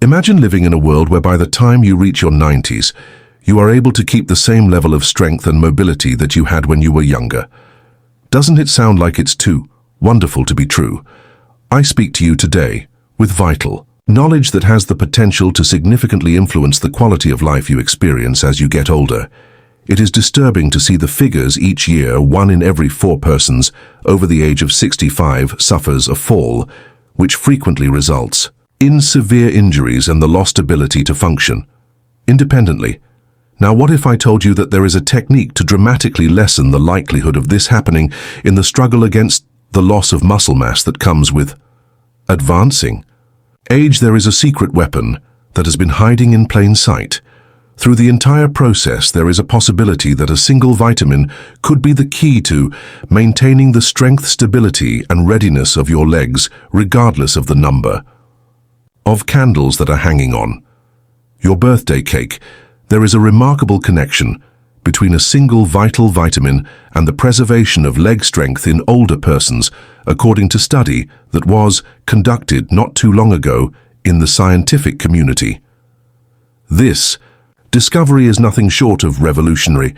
Imagine living in a world where by the time you reach your 90s, you are able to keep the same level of strength and mobility that you had when you were younger. Doesn't it sound like it's too wonderful to be true? I speak to you today with vital knowledge that has the potential to significantly influence the quality of life you experience as you get older. It is disturbing to see the figures each year. 1 in every 4 persons over the age of 65 suffers a fall, which frequently results in severe injuries and the lost ability to function independently. Now, what if I told you that there is a technique to dramatically lessen the likelihood of this happening in the struggle against the loss of muscle mass that comes with advancing age? There is a secret weapon that has been hiding in plain sight. Through the entire process, there is a possibility that a single vitamin could be the key to maintaining the strength, stability, and readiness of your legs, regardless of the number of candles that are hanging on your birthday cake. There is a remarkable connection between a single vital vitamin and the preservation of leg strength in older persons, according to study that was conducted not too long ago in the scientific community. This discovery is nothing short of revolutionary,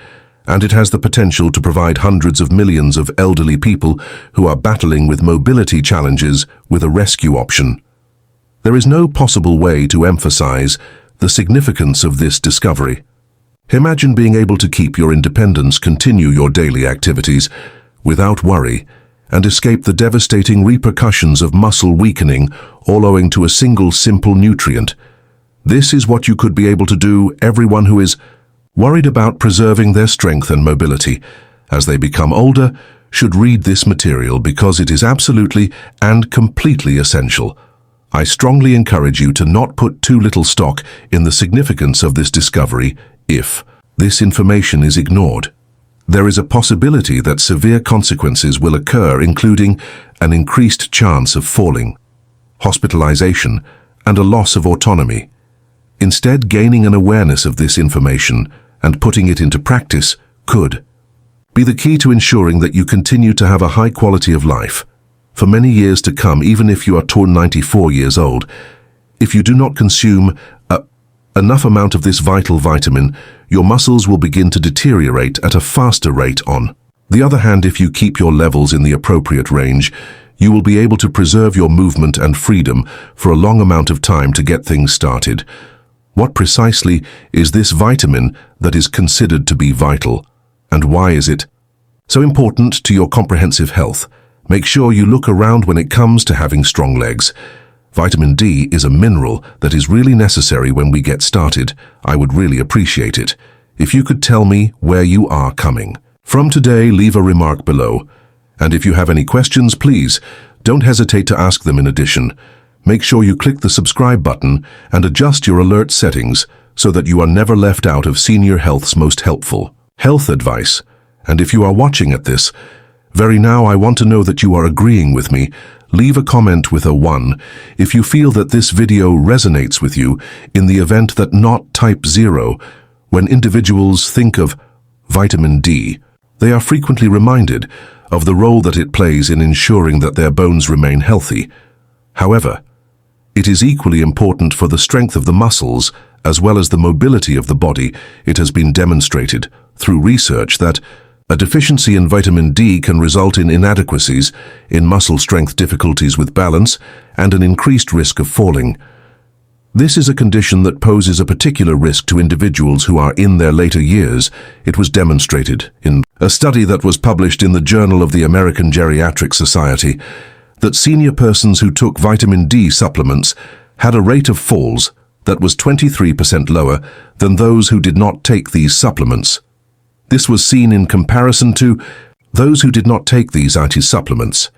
and it has the potential to provide hundreds of millions of elderly people who are battling with mobility challenges with a rescue option. There is no possible way to emphasize the significance of this discovery. Imagine being able to keep your independence, continue your daily activities without worry, and escape the devastating repercussions of muscle weakening, all owing to a single simple nutrient. This is what you could be able to do. Everyone who is worried about preserving their strength and mobility as they become older should read this material because it is absolutely and completely essential. I strongly encourage you to not put too little stock in the significance of this discovery. If this information is ignored, there is a possibility that severe consequences will occur, including an increased chance of falling, hospitalization, and a loss of autonomy. Instead, gaining an awareness of this information and putting it into practice could be the key to ensuring that you continue to have a high quality of life for many years to come, even if you are 94 years old. If you do not consume enough amount of this vital vitamin, your muscles will begin to deteriorate at a faster rate. On the other hand, if you keep your levels in the appropriate range, you will be able to preserve your movement and freedom for a long amount of time to get things started. What precisely is this vitamin that is considered to be vital, and why is it so important to your comprehensive health? Make sure you look around when it comes to having strong legs. Vitamin D is a mineral that is really necessary when we get started. I would really appreciate it if you could tell me where you are coming from today. Leave a remark below. And if you have any questions, please don't hesitate to ask them. In addition, make sure you click the subscribe button and adjust your alert settings so that you are never left out of Senior Health's most helpful health advice. And if you are watching at this very now, I want to know that you are agreeing with me. Leave a comment with a 1 if you feel that this video resonates with you. In the event that not, type 0. When individuals think of vitamin D, they are frequently reminded of the role that it plays in ensuring that their bones remain healthy. However, it is equally important for the strength of the muscles as well as the mobility of the body. It has been demonstrated through research that a deficiency in vitamin D can result in inadequacies in muscle strength, difficulties with balance, and an increased risk of falling. This is a condition that poses a particular risk to individuals who are in their later years. It was demonstrated in a study that was published in the Journal of the American Geriatric Society that senior persons who took vitamin D supplements had a rate of falls that was 23% lower than those who did not take these supplements. This was seen in comparison to those who did not take these supplements.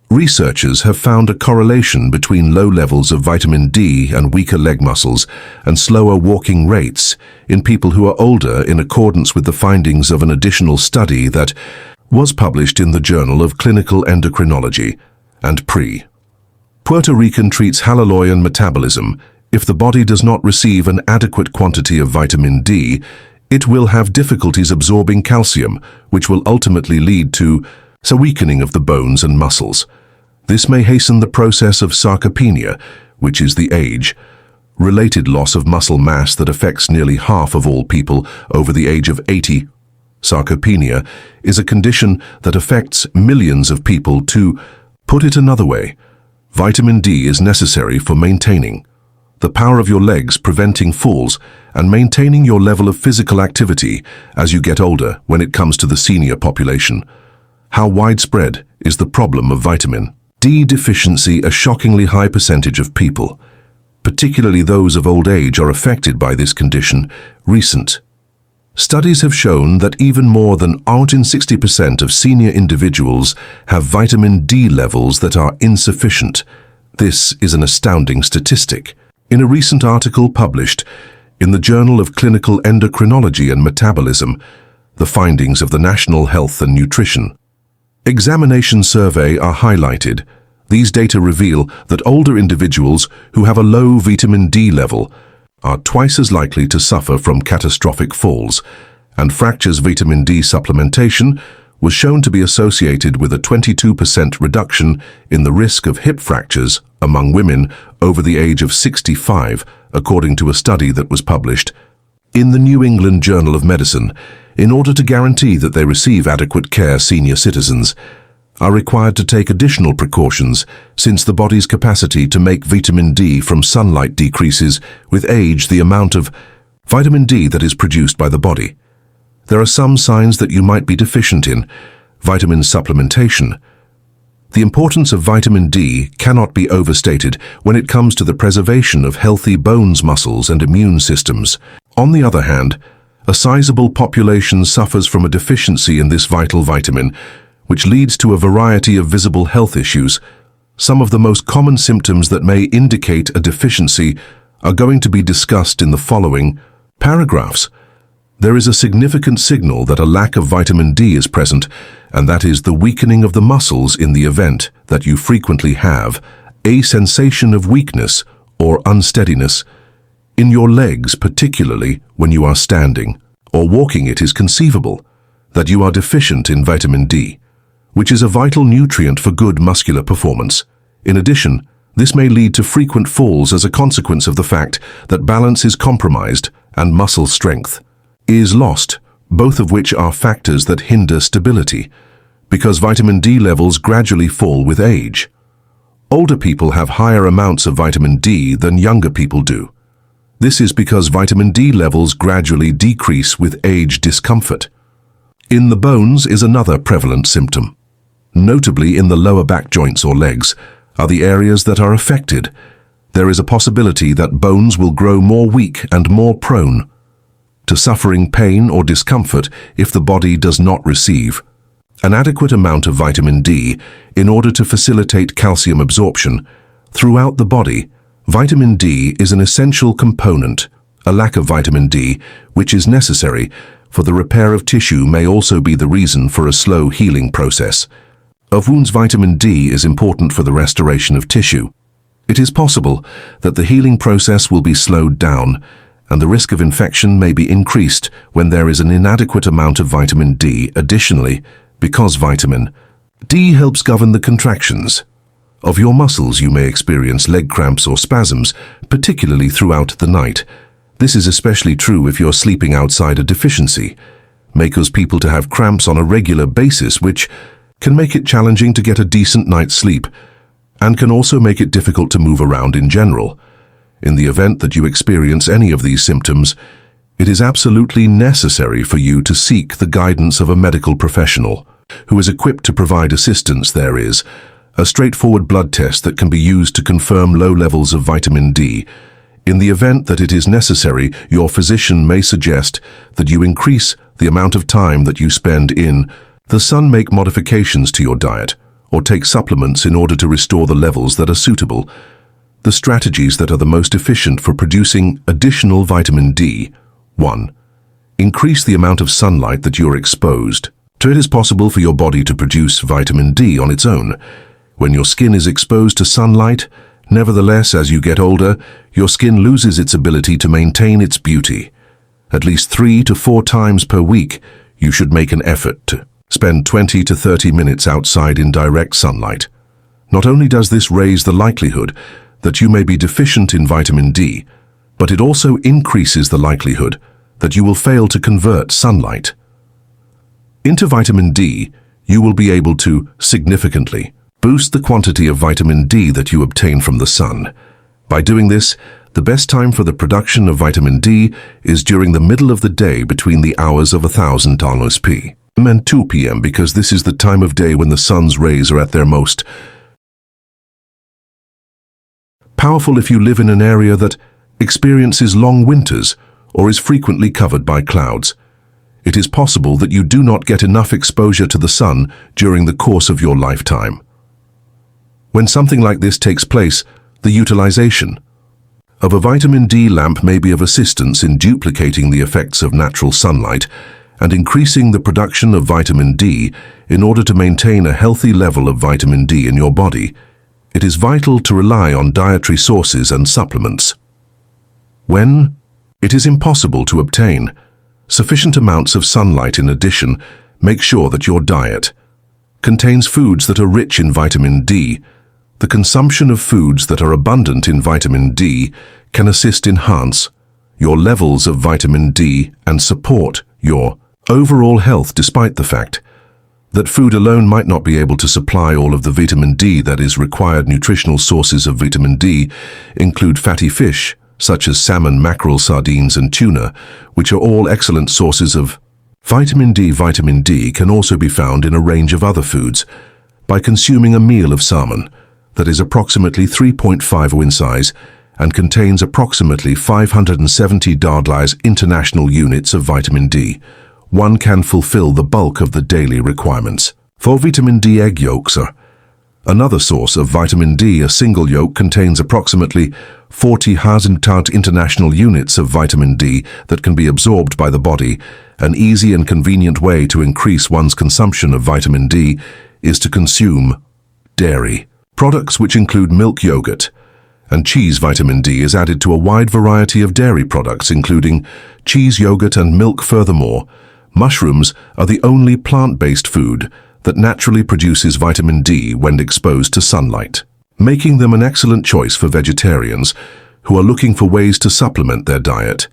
Researchers have found a correlation between low levels of vitamin D and weaker leg muscles and slower walking rates in people who are older, in accordance with the findings of an additional study that was published in the Journal of Clinical Endocrinology and Pre. Puerto Rican treats hallelujah metabolism. If the body does not receive an adequate quantity of vitamin D, it will have difficulties absorbing calcium, which will ultimately lead to a weakening of the bones and muscles. This may hasten the process of sarcopenia, which is the age related loss of muscle mass that affects nearly half of all people over the age of 80. Sarcopenia is a condition that affects millions of people. To put it another way, vitamin D is necessary for maintaining the power of your legs, preventing falls, and maintaining your level of physical activity as you get older. When it comes to the senior population, how widespread is the problem of vitamin D deficiency? A shockingly high percentage of people, particularly those of old age, are affected by this condition. Recent studies have shown that even more than 60% of senior individuals have vitamin D levels that are insufficient. This is an astounding statistic. In a recent article published in the Journal of Clinical Endocrinology and Metabolism, the findings of the National Health and Nutrition Examination Survey are highlighted. These data reveal that older individuals who have a low vitamin D level are twice as likely to suffer from catastrophic falls and fractures. Vitamin D supplementation was shown to be associated with a 22% reduction in the risk of hip fractures among women over the age of 65, according to a study that was published in the New England Journal of Medicine. In order to guarantee that they receive adequate care, senior citizens are required to take additional precautions, since the body's capacity to make vitamin D from sunlight decreases with age. The amount of vitamin D that is produced by the body. There are some signs that you might be deficient in. Vitamin supplementation. The importance of vitamin D cannot be overstated when it comes to the preservation of healthy bones, muscles, and immune systems. On the other hand, a sizable population suffers from a deficiency in this vital vitamin, which leads to a variety of visible health issues. Some of the most common symptoms that may indicate a deficiency are going to be discussed in the following paragraphs. There is a significant signal that a lack of vitamin D is present, and that is the weakening of the muscles. In the event that you frequently have a sensation of weakness or unsteadiness in your legs, particularly when you are standing or walking, it is conceivable that you are deficient in vitamin D, which is a vital nutrient for good muscular performance. In addition, this may lead to frequent falls as a consequence of the fact that balance is compromised and muscle strength is lost, both of which are factors that hinder stability, because vitamin D levels gradually fall with age. Older people have higher amounts of vitamin D than younger people do. This is because vitamin D levels gradually decrease with age. Discomfort in the bones is another prevalent symptom. Notably, in the lower back joints or legs are the areas that are affected. There is a possibility that bones will grow more weak and more prone to suffering pain or discomfort if the body does not receive an adequate amount of vitamin D in order to facilitate calcium absorption throughout the body. Vitamin D is an essential component. A lack of vitamin D, which is necessary for the repair of tissue, may also be the reason for a slow healing process of wounds. Vitamin D is important for the restoration of tissue. It is possible that the healing process will be slowed down, and the risk of infection may be increased when there is an inadequate amount of vitamin D. Additionally, because vitamin D helps govern the contractions of your muscles, you may experience leg cramps or spasms, particularly throughout the night. This is especially true if you're sleeping outside. A deficiency may cause people to have cramps on a regular basis, which can make it challenging to get a decent night's sleep and can also make it difficult to move around in general. In the event that you experience any of these symptoms, it is absolutely necessary for you to seek the guidance of a medical professional who is equipped to provide assistance. There is a straightforward blood test that can be used to confirm low levels of vitamin D. In the event that it is necessary, your physician may suggest that you increase the amount of time that you spend in the sun, make modifications to your diet, or take supplements in order to restore the levels that are suitable. The strategies that are the most efficient for producing additional vitamin D. 1. Increase the amount of sunlight that you're exposed to. It is possible for your body to produce vitamin D on its own when your skin is exposed to sunlight. Nevertheless, as you get older, your skin loses its ability to maintain its beauty. At least 3 to 4 times per week, you should make an effort to spend 20 to 30 minutes outside in direct sunlight. Not only does this raise the likelihood that you may be deficient in vitamin D, but it also increases the likelihood that you will fail to convert sunlight into vitamin D. You will be able to significantly boost the quantity of vitamin D that you obtain from the sun. By doing this, the best time for the production of vitamin D is during the middle of the day between the hours of 1000 p.m. and 2 p.m. because this is the time of day when the sun's rays are at their most powerful. If you live in an area that experiences long winters or is frequently covered by clouds, it is possible that you do not get enough exposure to the sun during the course of your lifetime. When something like this takes place, the utilization of a vitamin D lamp may be of assistance in duplicating the effects of natural sunlight and increasing the production of vitamin D. In order to maintain a healthy level of vitamin D in your body, it is vital to rely on dietary sources and supplements. When it is impossible to obtain sufficient amounts of sunlight, in addition, make sure that your diet contains foods that are rich in vitamin D. The consumption of foods that are abundant in vitamin D can enhance your levels of vitamin D and support your overall health, despite the fact that food alone might not be able to supply all of the vitamin D that is required. Nutritional sources of vitamin D include fatty fish, such as salmon, mackerel, sardines, and tuna, which are all excellent sources of vitamin D. Vitamin D can also be found in a range of other foods. By consuming a meal of salmon that is approximately 3.5 in size and contains approximately 570 international units of vitamin D, one can fulfill the bulk of the daily requirements. For vitamin D, egg yolks are another source of vitamin D. A single yolk contains approximately 40,000 international units of vitamin D that can be absorbed by the body. An easy and convenient way to increase one's consumption of vitamin D is to consume dairy products, which include milk, yogurt, and cheese. Vitamin D is added to a wide variety of dairy products, including cheese, yogurt, and milk. Furthermore, mushrooms are the only plant-based food that naturally produces vitamin D when exposed to sunlight, making them an excellent choice for vegetarians who are looking for ways to supplement their diet.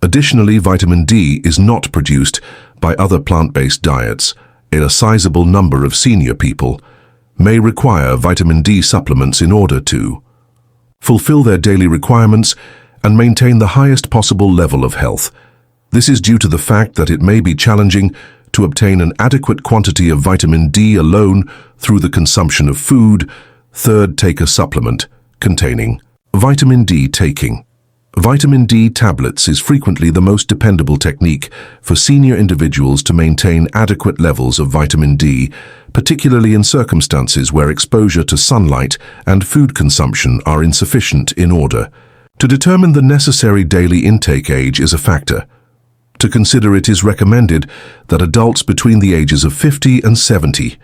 Additionally, vitamin D is not produced by other plant-based diets. A sizable number of senior people may require vitamin D supplements in order to fulfill their daily requirements and maintain the highest possible level of health. This is due to the fact that it may be challenging to obtain an adequate quantity of vitamin D alone through the consumption of food. Third, take a supplement containing vitamin D. Taking vitamin D tablets is frequently the most dependable technique for senior individuals to maintain adequate levels of vitamin D, particularly in circumstances where exposure to sunlight and food consumption are insufficient. In order to determine the necessary daily intake, age is a factor to consider. It is recommended that adults between the ages of 50 and 70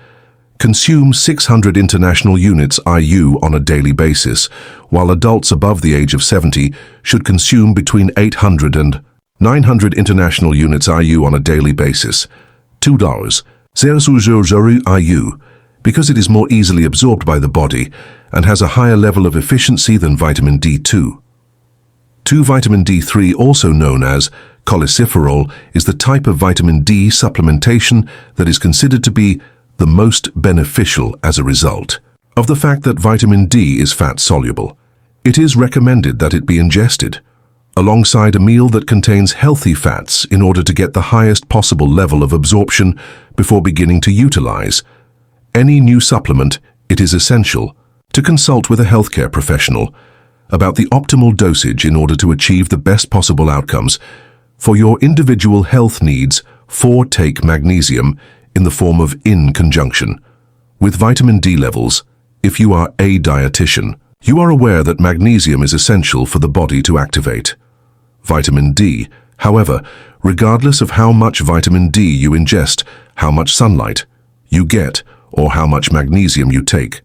consume 600 international units IU on a daily basis, while adults above the age of 70 should consume between 800 and 900 international units IU on a daily basis. $2.000 IU, because it is more easily absorbed by the body and has a higher level of efficiency than vitamin D2. Vitamin D3, also known as cholecalciferol, is the type of vitamin D supplementation that is considered to be the most beneficial as a result of the fact that vitamin D is fat-soluble. It is recommended that it be ingested alongside a meal that contains healthy fats in order to get the highest possible level of absorption before beginning to utilize any new supplement. It is essential to consult with a healthcare professional about the optimal dosage in order to achieve the best possible outcomes for your individual health needs. 4. Take magnesium in the form of in conjunction with vitamin D levels. If you are a dietitian, you are aware that magnesium is essential for the body to activate vitamin D. However, regardless of how much vitamin D you ingest, how much sunlight you get, or how much magnesium you take,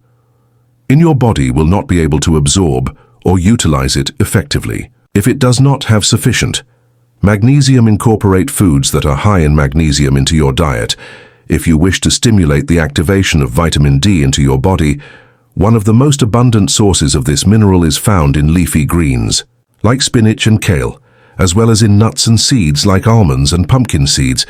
in your body will not be able to absorb or utilize it effectively. If it does not have sufficient magnesium, incorporate foods that are high in magnesium into your diet. If you wish to stimulate the activation of vitamin D into your body, one of the most abundant sources of this mineral is found in leafy greens. like spinach and kale, as well as in nuts and seeds like almonds and pumpkin seeds,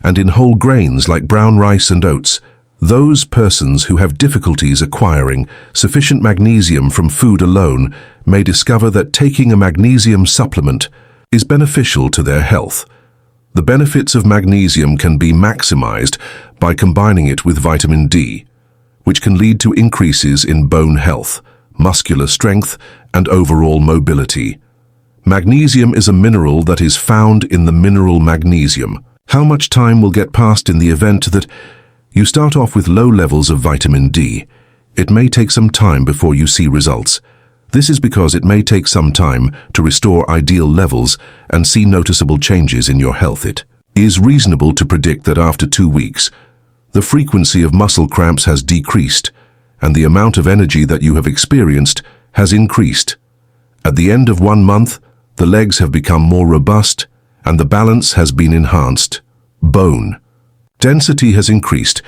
and in whole grains like brown rice and oats. Those persons who have difficulties acquiring sufficient magnesium from food alone may discover that taking a magnesium supplement is beneficial to their health. The benefits of magnesium can be maximized by combining it with vitamin D, which can lead to increases in bone health, muscular strength, and overall mobility. Magnesium is a mineral that is found in the mineral magnesium. How much time will get past in the event that you start off with low levels of vitamin D? It may take some time before you see results. This is because it may take some time to restore ideal levels and see noticeable changes in your health. It is reasonable to predict that after 2 weeks, the frequency of muscle cramps has decreased and the amount of energy that you have experienced has increased. At the end of 1 month, the legs have become more robust and the balance has been enhanced. Bone density has increased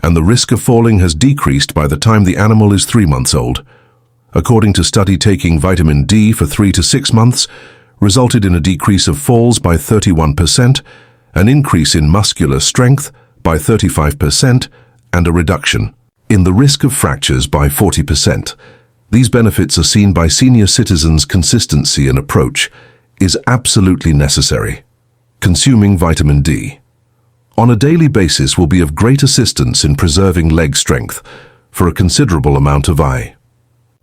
and the risk of falling has decreased by the time the animal is 3 months old. According to study, taking vitamin D for 3 to 6 months resulted in a decrease of falls by 31%, an increase in muscular strength by 35%, and a reduction in the risk of fractures by 40%. These benefits are seen by senior citizens. Consistency and approach is absolutely necessary. Consuming vitamin D on a daily basis will be of great assistance in preserving leg strength for a considerable amount of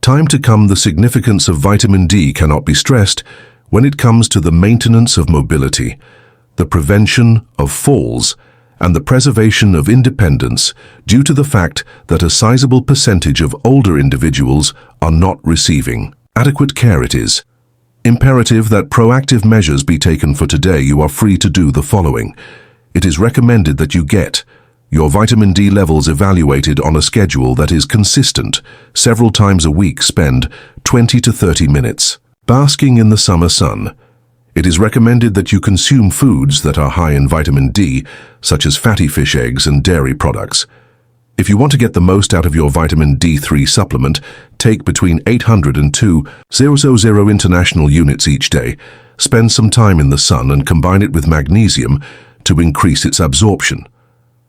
time to come. The significance of vitamin D cannot be stressed when it comes to the maintenance of mobility, the prevention of falls, and the preservation of independence due to the fact that a sizable percentage of older individuals are not receiving adequate care. It is imperative that proactive measures be taken. For today, you are free to do the following. It is recommended that you get your vitamin D levels evaluated on a schedule that is consistent. Several times a week, spend 20 to 30 minutes basking in the summer sun. It is recommended that you consume foods that are high in vitamin D, such as fatty fish, eggs, and dairy products. If you want to get the most out of your vitamin D3 supplement, take between 800 and 2,000 international units each day. Spend some time in the sun and combine it with magnesium to increase its absorption.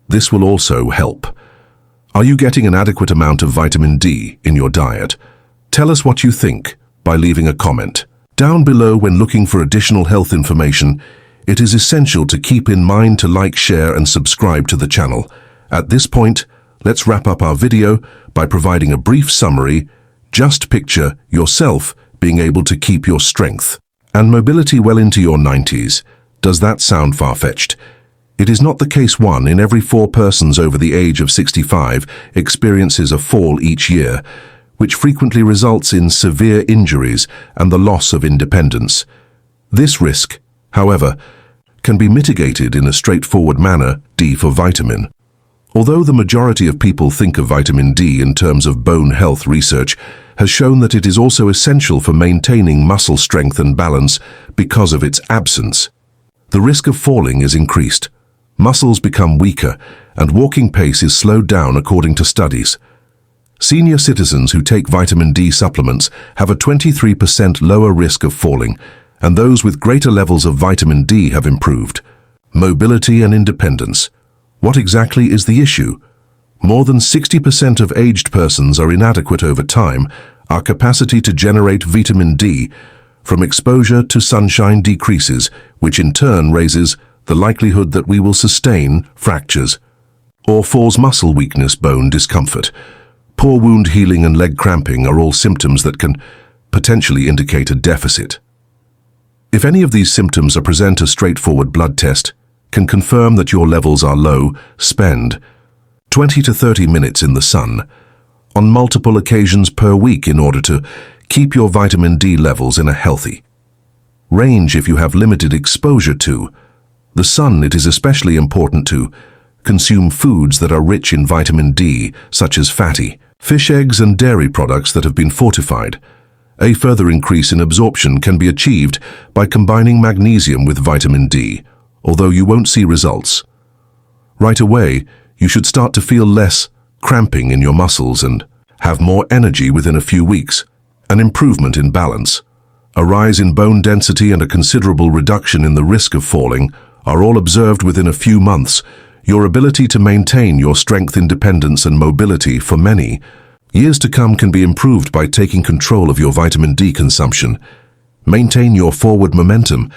This will also help. Are you getting an adequate amount of vitamin D in your diet? Tell us what you think by leaving a comment down below. When looking for additional health information, it is essential to keep in mind to like, share, and subscribe to the channel. At this point, let's wrap up our video by providing a brief summary. Just picture yourself being able to keep your strength and mobility well into your 90s. Does that sound far-fetched? It is not the case. 1 in every 4 persons over the age of 65 experiences a fall each year, which frequently results in severe injuries and the loss of independence. This risk, however, can be mitigated in a straightforward manner. D for vitamin. Although the majority of people think of vitamin D in terms of bone health, research has shown that it is also essential for maintaining muscle strength and balance. Because of its absence, the risk of falling is increased. Muscles become weaker and walking pace is slowed down. According to studies, senior citizens who take vitamin D supplements have a 23% lower risk of falling, and those with greater levels of vitamin D have improved mobility and independence. What exactly is the issue? More than 60% of aged persons are inadequate over time. Our capacity to generate vitamin D from exposure to sunshine decreases, which in turn raises the likelihood that we will sustain fractures or falls. Muscle weakness, bone discomfort, poor wound healing, and leg cramping are all symptoms that can potentially indicate a deficit. If any of these symptoms are present, a straightforward blood test can confirm that your levels are low. Spend 20 to 30 minutes in the sun on multiple occasions per week in order to keep your vitamin D levels in a healthy range. If you have limited exposure to the sun, it is especially important to consume foods that are rich in vitamin D, such as fatty fish, eggs, and dairy products that have been fortified. A further increase in absorption can be achieved by combining magnesium with vitamin D. Although you won't see results right away, you should start to feel less cramping in your muscles and have more energy within a few weeks. An improvement in balance. a rise in bone density and a considerable reduction in the risk of falling are all observed within a few months. Your ability to maintain your strength, independence and mobility for many years to come can be improved by taking control of your vitamin D consumption. Maintain your forward momentum